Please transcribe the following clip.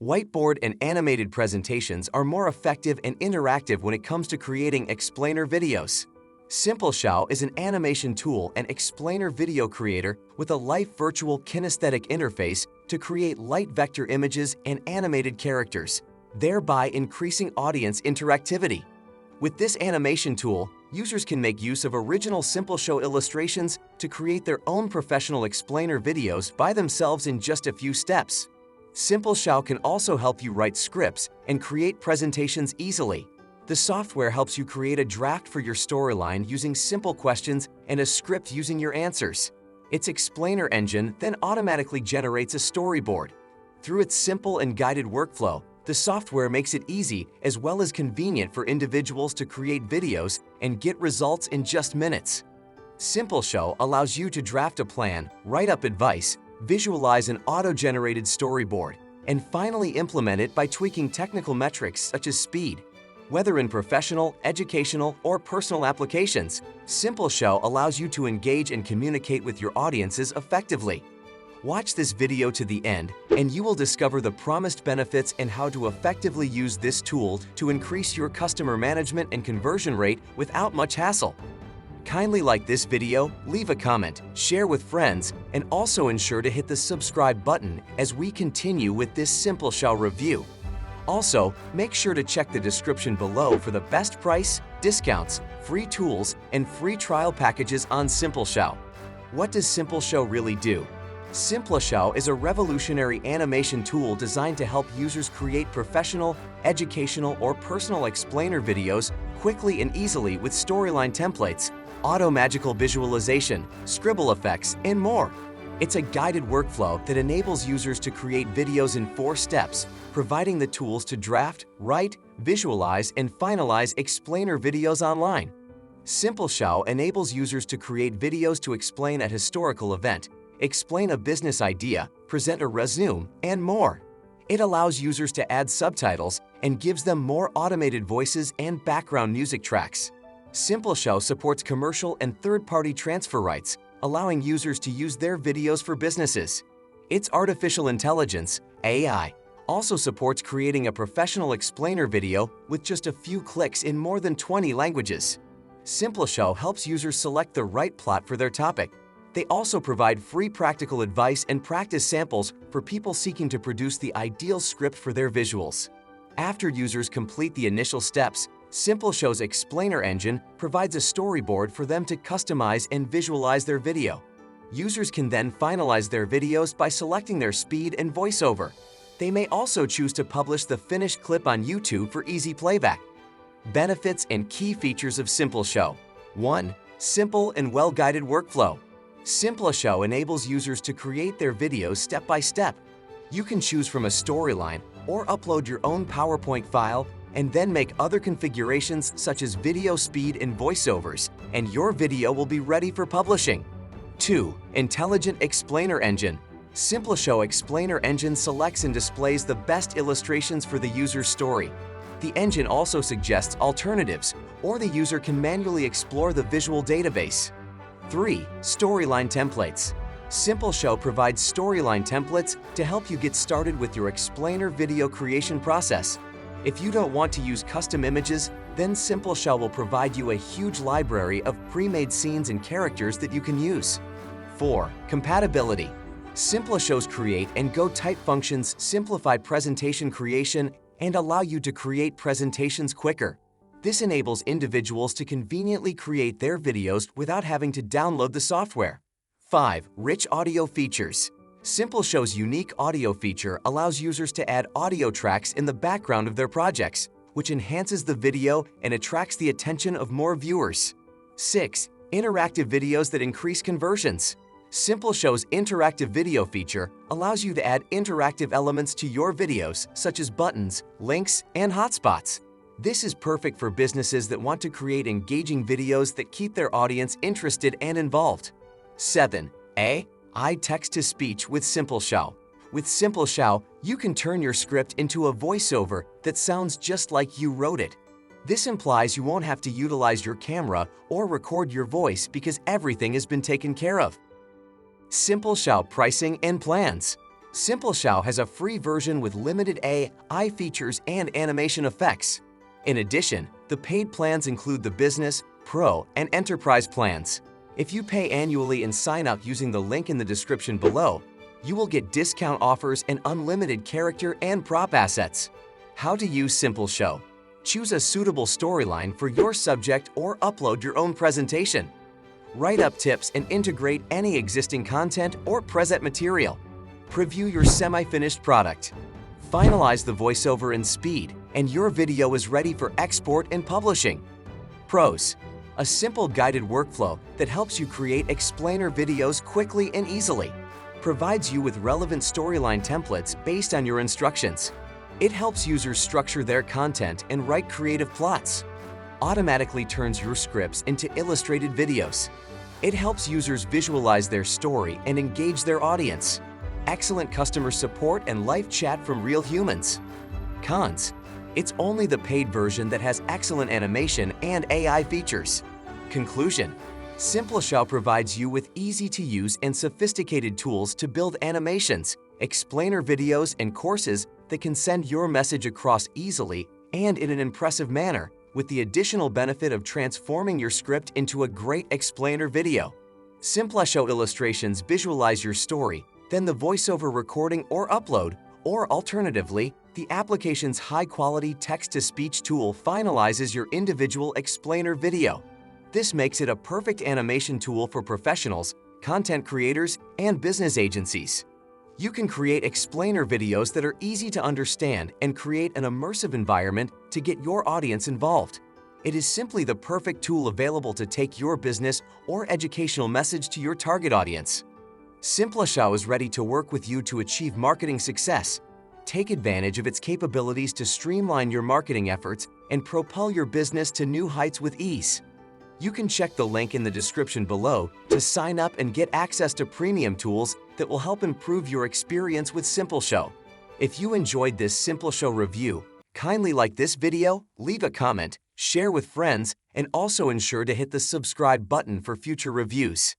Whiteboard and animated presentations are more effective and interactive when it comes to creating explainer videos. Simpleshow is an animation tool and explainer video creator with a live virtual kinesthetic interface to create light vector images and animated characters, thereby increasing audience interactivity. With this animation tool, users can make use of original Simpleshow illustrations to create their own professional explainer videos by themselves in just a few steps. Simpleshow can also help you write scripts and create presentations easily. The software helps you create a draft for your storyline using simple questions and a script using your answers. Its explainer engine then automatically generates a storyboard. Through its simple and guided workflow, the software makes it easy as well as convenient for individuals to create videos and get results in just minutes. Simpleshow allows you to draft a plan, write up advice, visualize an auto-generated storyboard, and finally implement it by tweaking technical metrics such as speed. Whether in professional, educational, or personal applications, Simpleshow allows you to engage and communicate with your audiences effectively. Watch this video to the end, and you will discover the promised benefits and how to effectively use this tool to increase your customer management and conversion rate without much hassle. Kindly like this video, leave a comment, share with friends, and also ensure to hit the subscribe button as we continue with this Simpleshow review. Also, make sure to check the description below for the best price, discounts, free tools, and free trial packages on Simpleshow. What does Simpleshow really do? Simpleshow is a revolutionary animation tool designed to help users create professional, educational, or personal explainer videos quickly and easily with storyline templates, auto-magical visualization, scribble effects, and more. It's a guided workflow that enables users to create videos in 4 steps, providing the tools to draft, write, visualize, and finalize explainer videos online. Simpleshow enables users to create videos to explain a historical event, explain a business idea, present a resume, and more. It allows users to add subtitles and gives them more automated voices and background music tracks. Simpleshow supports commercial and third-party transfer rights, allowing users to use their videos for businesses. Its artificial intelligence, AI, also supports creating a professional explainer video with just a few clicks in more than 20 languages. Simpleshow helps users select the right plot for their topic. They also provide free practical advice and practice samples for people seeking to produce the ideal script for their visuals. After users complete the initial steps, Simpleshow's explainer engine provides a storyboard for them to customize and visualize their video. Users can then finalize their videos by selecting their speed and voiceover. They may also choose to publish the finished clip on YouTube for easy playback. Benefits and key features of Simpleshow. 1. Simple and well-guided workflow. Simpleshow enables users to create their videos step by step. You can choose from a storyline or upload your own PowerPoint file and then make other configurations such as video speed and voiceovers, and your video will be ready for publishing. 2. Intelligent Explainer Engine. Simpleshow Explainer Engine selects and displays the best illustrations for the user's story. The engine also suggests alternatives, or the user can manually explore the visual database. 3. Storyline Templates. Simpleshow provides storyline templates to help you get started with your explainer video creation process. If you don't want to use custom images, then Simpleshow will provide you a huge library of pre-made scenes and characters that you can use. 4. Compatibility. Simpleshow's Create and Go type functions simplify presentation creation and allow you to create presentations quicker. This enables individuals to conveniently create their videos without having to download the software. 5. Rich audio features. Simpleshow's unique audio feature allows users to add audio tracks in the background of their projects, which enhances the video and attracts the attention of more viewers. 6. Interactive videos that increase conversions. Simpleshow's interactive video feature allows you to add interactive elements to your videos, such as buttons, links, and hotspots. This is perfect for businesses that want to create engaging videos that keep their audience interested and involved. 7. AI text-to-speech with Simpleshow. With Simpleshow, you can turn your script into a voiceover that sounds just like you wrote it. This implies you won't have to utilize your camera or record your voice because everything has been taken care of. Simpleshow pricing and plans. Simpleshow has a free version with limited AI features and animation effects. In addition, the paid plans include the Business, Pro, and Enterprise plans. If you pay annually and sign up using the link in the description below, you will get discount offers and unlimited character and prop assets. How to use Simpleshow. Choose a suitable storyline for your subject or upload your own presentation. Write up tips and integrate any existing content or present material. Preview your semi-finished product. Finalize the voiceover in speed, and your video is ready for export and publishing. Pros: a simple guided workflow that helps you create explainer videos quickly and easily. Provides you with relevant storyline templates based on your instructions. It helps users structure their content and write creative plots. Automatically turns your scripts into illustrated videos. It helps users visualize their story and engage their audience. Excellent customer support and live chat from real humans. Cons: it's only the paid version that has excellent animation and AI features. Conclusion: Simpleshow provides you with easy-to-use and sophisticated tools to build animations, explainer videos, and courses that can send your message across easily and in an impressive manner, with the additional benefit of transforming your script into a great explainer video. Simpleshow illustrations visualize your story, then the voiceover recording or upload, or alternatively, the application's high-quality text-to-speech tool finalizes your individual explainer video. This makes it a perfect animation tool for professionals, content creators, and business agencies. You can create explainer videos that are easy to understand and create an immersive environment to get your audience involved. It is simply the perfect tool available to take your business or educational message to your target audience. Simpleshow is ready to work with you to achieve marketing success. Take advantage of its capabilities to streamline your marketing efforts and propel your business to new heights with ease. You can check the link in the description below to sign up and get access to premium tools that will help improve your experience with Simpleshow. If you enjoyed this Simpleshow review, kindly like this video, leave a comment, share with friends, and also ensure to hit the subscribe button for future reviews.